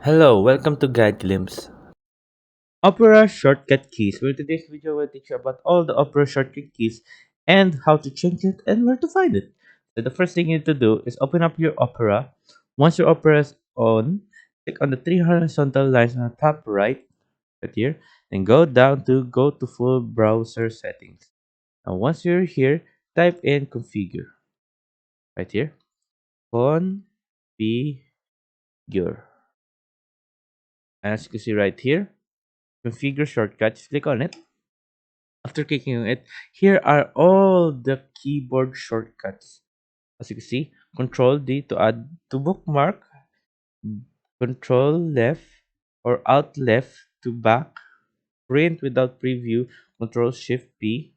Hello, welcome to Guide Glimpse. Opera shortcut keys. Well, today's video will teach you about all the Opera shortcut keys and how to change it and where to find it. So the first thing you need to do is open up your Opera. Once your Opera is on, click on the three horizontal lines on the top right here, then go down to go to full browser settings. Now once you're here, type in configure right here. Configure. As you can see right here, configure shortcut. Just click on it. After clicking on it, here are all the keyboard shortcuts. As you can see, Control D to add to bookmark, Control left or Alt left to back, print without preview, Control Shift P,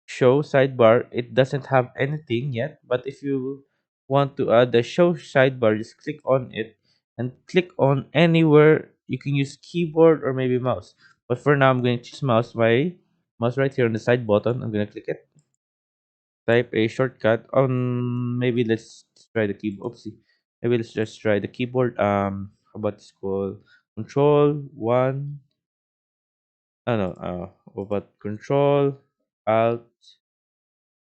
show sidebar. It doesn't have anything yet, but if you want to add the show sidebar, just click on it and click on anywhere. You can use keyboard or maybe mouse, but for now I'm going to choose mouse. My mouse right here on the side button, I'm going to click it, type a shortcut on, maybe let's try the keyboard. Oopsie, maybe let's just try the keyboard. How about it's called control one? Oh no, what about control alt?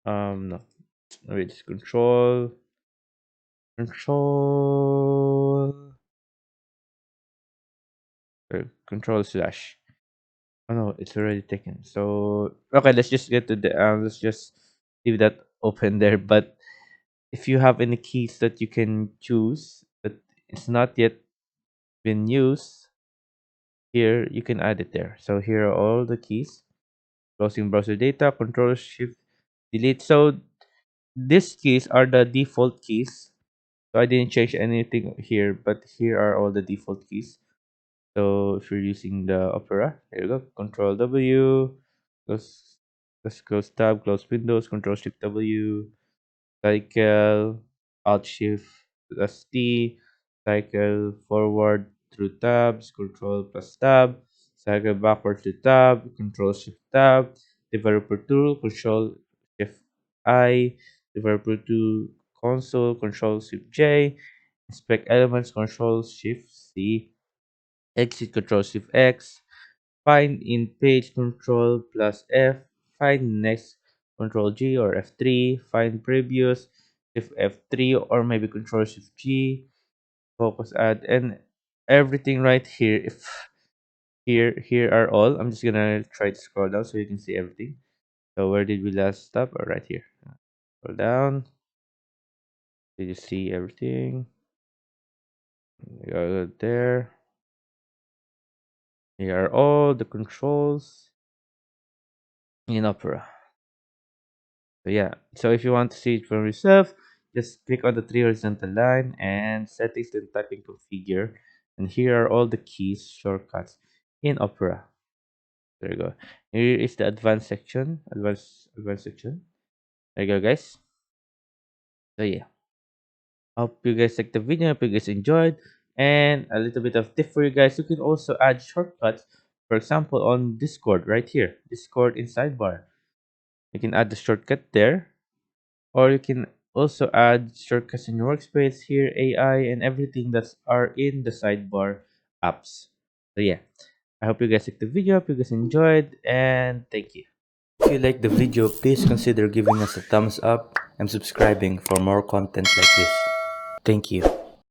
No, wait, it's control control slash. Oh no, it's already taken. So okay, let's just get to the let's just leave that open there. But if you have any keys that you can choose that it's not yet been used, here you can add it there. So here are all the keys. Closing browser data, control shift delete. So these keys are the default keys. So I didn't change anything here, but here are all the default keys. So if you're using the Opera, here you go. Control W, close, let's close tab, close Windows, Control Shift W, cycle, Alt Shift plus T, cycle forward through tabs, Control plus tab, cycle backward to tab, Control Shift tab, developer tool, Control Shift I, developer tool console, Control Shift J, inspect elements, Control Shift C, exit, Control Shift X, find in page, Control plus F, find next, Control G or F3, find previous, Shift F3 or maybe Control Shift G, focus add, and everything right here. If here are all. I'm just gonna try to scroll down so you can see everything. So where did we last stop? Oh, right here. Scroll down. Did you see everything? You go there. Here are all the controls in Opera. So yeah, so if you want to see it for yourself, just click on the three horizontal line and settings, then type in configure. And here are all the keys, shortcuts in Opera. There you go. Here is the advanced section. Advanced section. There you go, guys. So yeah. Hope you guys liked the video. Hope you guys enjoyed. And a little bit of tip for you guys. You can also add shortcuts. For example, on Discord right here. Discord in sidebar. You can add the shortcut there, or you can also add shortcuts in your workspace here, AI, and everything that are in the sidebar apps. So yeah, I hope you guys liked the video. Hope you guys enjoyed, and thank you. If you like the video, please consider giving us a thumbs up and subscribing for more content like this. Thank you.